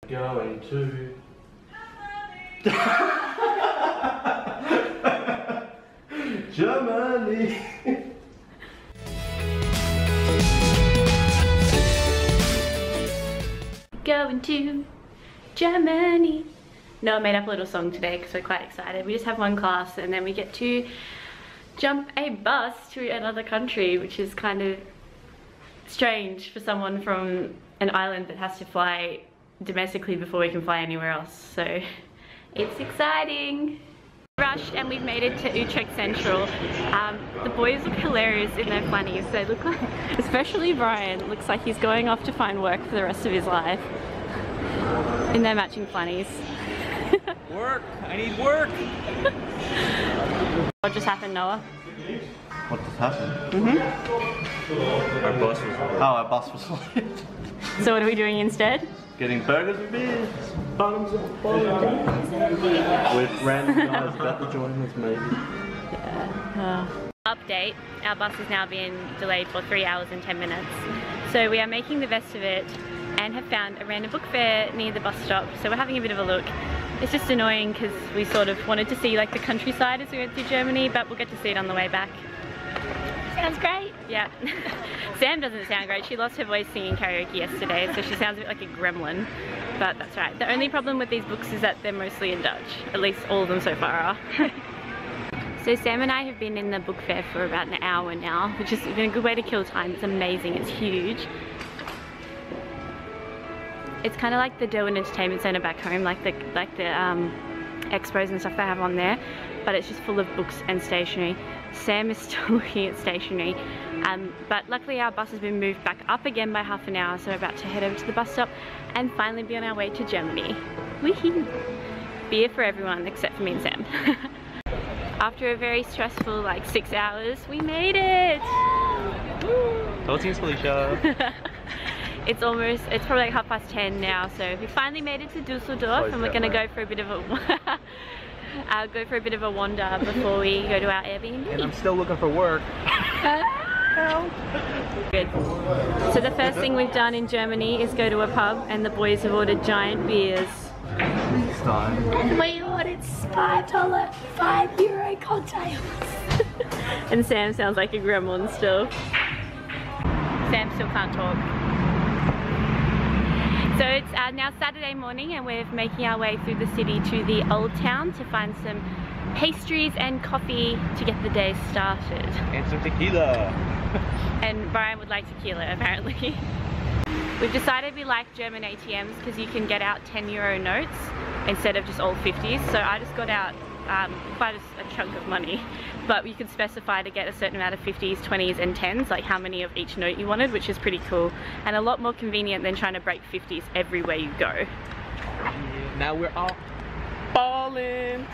Going to Germany. Going to Germany. No, I made up a little song today because we're quite excited. We just have one class and then we get to jump a bus to another country, which is kind of strange for someone from an island that has to fly domestically before we can fly anywhere else. So it's exciting. Rushed and we've made it to Utrecht Central. The boys look hilarious in their funnies. They look like, especially Brian, looks like he's going off to find work for the rest of his life in their matching funnies. Work! I need work! What just happened, Noah? What just happened? Our bus was late. Oh, our bus was late. So what are we doing instead? Getting burgers and beers. Bottoms up, bottoms. With random guys about to join us, maybe. Yeah. Update, our bus has now been delayed for 3 hours and 10 minutes. So we are making the best of it and have found a random book fair near the bus stop. So we're having a bit of a look. It's just annoying because we sort of wanted to see like the countryside as we went through Germany, but we'll get to see it on the way back. Sounds great. Yeah. Sam doesn't sound great. She lost her voice singing karaoke yesterday, so she sounds a bit like a gremlin. But that's right. The only problem with these books is that they're mostly in Dutch. At least all of them so far are. So Sam and I have been in the book fair for about an hour now, which has been a good way to kill time. It's amazing. It's huge. It's kind of like the Derwent Entertainment Centre back home, like the expos and stuff they have on there, but it's just full of books and stationery. Sam is still looking at stationery, but luckily our bus has been moved back up again by half an hour, so we're about to head over to the bus stop and finally be on our way to Germany. Woohoo! Beer for everyone except for me and Sam. After a very stressful like 6 hours, we made it! Go team Felicia! It's probably like 10:30 now, so we finally made it to Düsseldorf and we're gonna go for a bit of a wander before we go to our Airbnb. And I'm still looking for work. Good. So the first thing we've done in Germany is go to a pub and the boys have ordered giant beers. And we ordered $5, €5 cocktails. And Sam sounds like a gremlin still. Sam still can't talk. So it's now Saturday morning and we're making our way through the city to the old town to find some pastries and coffee to get the day started. And some tequila. And Brian would like tequila apparently. We've decided we like German ATMs because you can get out €10 notes instead of just all 50s. So I just got out quite a chunk of money, but you could specify to get a certain amount of 50s, 20s and 10s, like how many of each note you wanted, which is pretty cool and a lot more convenient than trying to break 50s everywhere you go. Now we're all balling.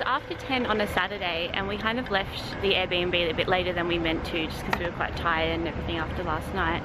After 10 on a Saturday and we kind of left the Airbnb a bit later than we meant to just because we were quite tired and everything after last night,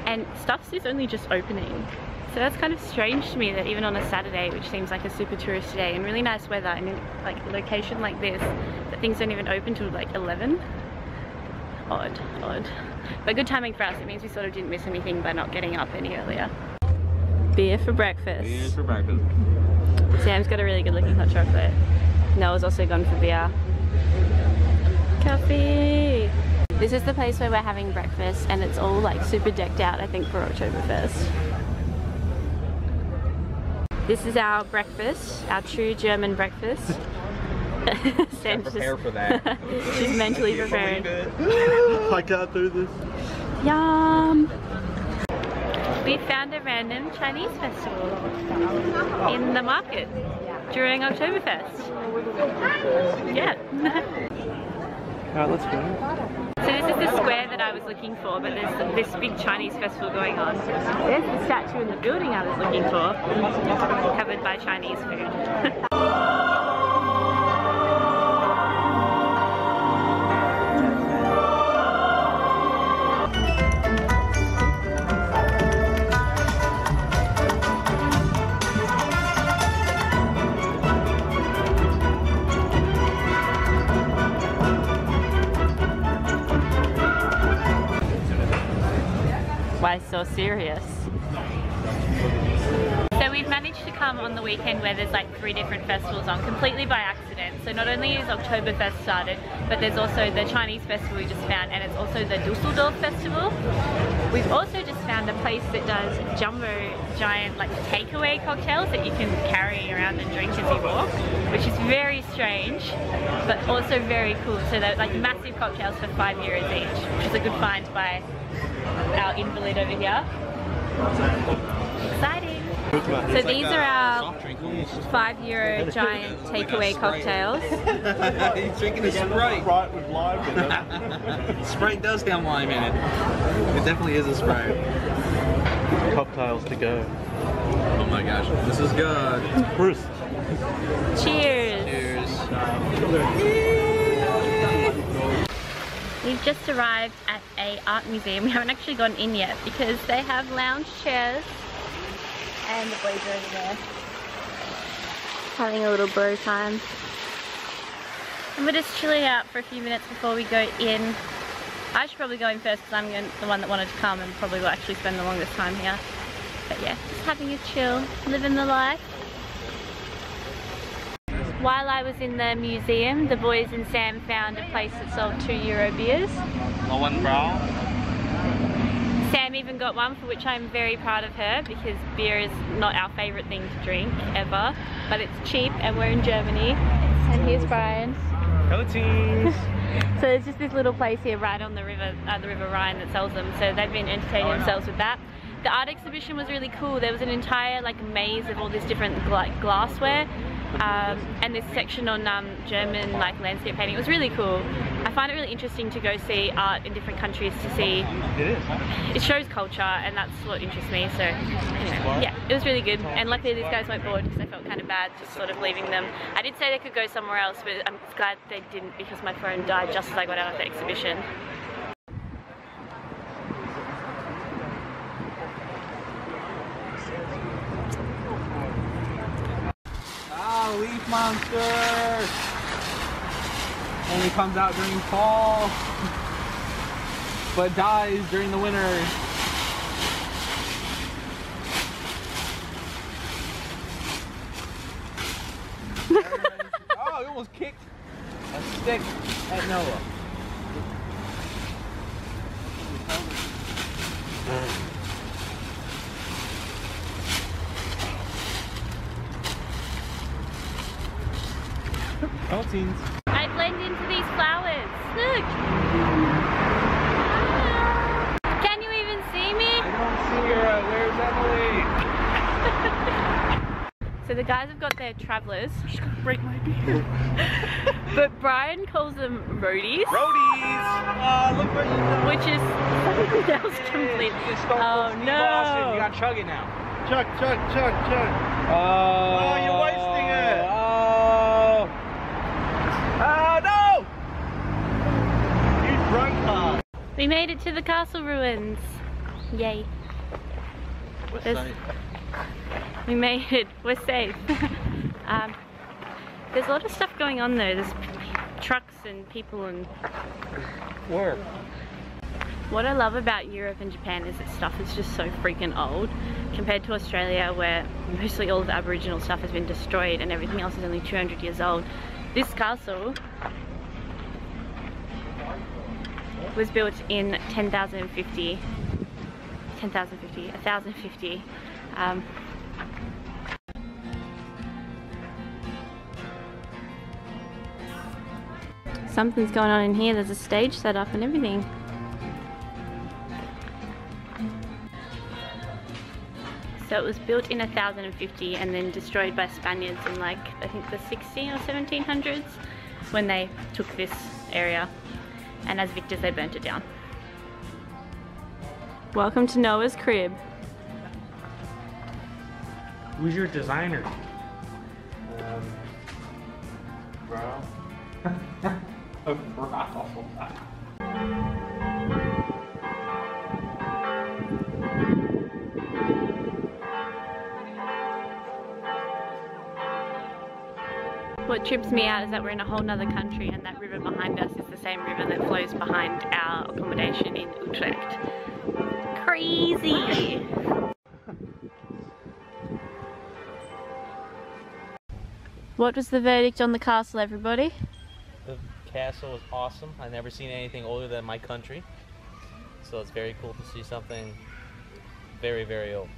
and Stuffs is only just opening, so that's kind of strange to me that even on a Saturday, which seems like a super touristy day and really nice weather and in like a location like this, that things don't even open till like 11. Odd, but good timing for us. It means we sort of didn't miss anything by not getting up any earlier. Beer for breakfast. Beer for breakfast. Sam's got a really good looking hot chocolate. Noah's also gone for beer. Coffee! This is the place where we're having breakfast and it's all like super decked out, I think, for Oktoberfest. This is our breakfast, our true German breakfast. Sam's prepare for that. She's mentally preparing. I can't do this. Yum! We found a random Chinese festival in the market during Oktoberfest. Yeah. Alright, let's go. So this is the square that I was looking for, but there's this big Chinese festival going on. There's the statue in the building I was looking for, covered by Chinese food. Why so serious? So we've managed to come on the weekend where there's like 3 different festivals on, completely by accident. So not only is Oktoberfest started, but there's also the Chinese festival we just found, and it's also the Düsseldorf festival. We've also just found a place that does jumbo giant like takeaway cocktails that you can carry around and drink as you walk, which is very strange, but also very cool. So they're like massive cocktails for €5 each, which is a good find by our invalid over here. Exciting! So these are our €5 giant takeaway cocktails. He's drinking a Sprite. Sprite with lime in it. Sprite does have lime in it. It definitely is a Sprite. Cocktails to go. Oh my gosh, this is good. Bruce. Cheers! Cheers. We've just arrived at a art museum. We haven't actually gone in yet because they have lounge chairs. And the boys are over there having a little bro time. And we're just chilling out for a few minutes before we go in. I should probably go in first because I'm the one that wanted to come and probably will actually spend the longest time here. But yeah, just having a chill, living the life. While I was in the museum, the boys and Sam found a place that sold €2 beers. No one brown. Sam even got one, for which I'm very proud of her, because beer is not our favourite thing to drink ever, but it's cheap and we're in Germany. And here's Brian. Hello teens. So there's just this little place here right on the River Rhine that sells them, so they've been entertaining themselves with that. The art exhibition was really cool. There was an entire like maze of all this different glassware, and this section on German like landscape painting. It was really cool. I find it really interesting to go see art in different countries to see. It is. It shows culture, and that's what interests me. So anyway, yeah, it was really good. And luckily these guys weren't bored because I felt kind of bad just sort of leaving them. I did say they could go somewhere else, but I'm glad they didn't because my phone died just as I got out of the exhibition. Leaf monster! Only comes out during fall, but dies during the winter. Oh, he almost kicked a stick at Noah. Teens. I blend into these flowers. Look! Can you even see me? I don't see her. Where's Emily? So the guys have got their travellers. She's gonna break my beard. But Brian calls them roadies. Roadies! Look what you done. Which is something else completely. Oh no! Boston. You gotta chug it now. Chug, chug, chug, chug. Oh, you're wasting it. Oh. Oh no! You drunk hard. We made it to the castle ruins. Yay. We're There's- safe. We made it. We're safe. There's a lot of stuff going on though. There's trucks and people and Where? What I love about Europe and Japan is that stuff is just so freaking old compared to Australia, where mostly all of the Aboriginal stuff has been destroyed and everything else is only 200 years old. This castle was built in 1050. Something's going on in here. There's a stage set up and everything. So it was built in 1050 and then destroyed by Spaniards in like, I think the 16 or 1700s when they took this area. And as victors they burnt it down. Welcome to Noah's crib. Who's your designer? Bro. Bro. What trips me out is that we're in a whole nother country and that river behind us is the same river that flows behind our accommodation in Utrecht. Crazy! Easy. What was the verdict on the castle, everybody? The castle was awesome. I've never seen anything older than my country. So it's very cool to see something very, very old.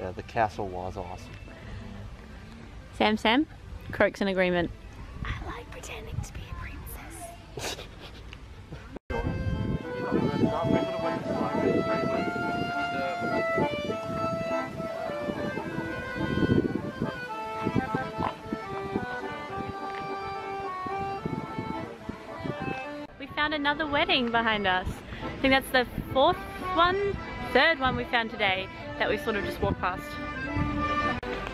Yeah, the castle was awesome. Sam, Croak's in agreement. I like pretending to be a princess. We found another wedding behind us. I think that's the third one we found today that we sort of just walked past.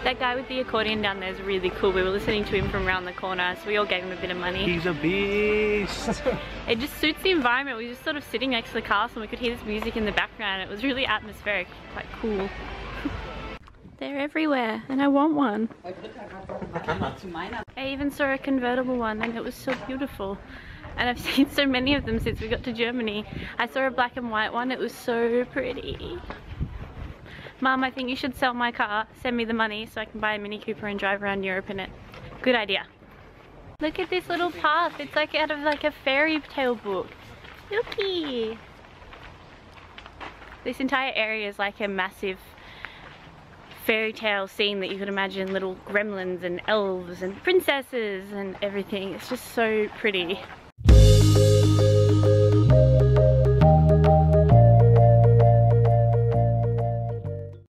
That guy with the accordion down there is really cool. We were listening to him from around the corner, so we all gave him a bit of money. He's a beast! It just suits the environment. We were just sort of sitting next to the castle and we could hear this music in the background. It was really atmospheric, quite cool. They're everywhere and I want one. I even saw a convertible one and it was so beautiful. And I've seen so many of them since we got to Germany. I saw a black and white one, it was so pretty. Mum, I think you should sell my car, send me the money so I can buy a Mini Cooper and drive around Europe in it. Good idea. Look at this little path, it's like out of like a fairy tale book. Looky! This entire area is like a massive fairy tale scene that you could imagine, little gremlins and elves and princesses and everything. It's just so pretty.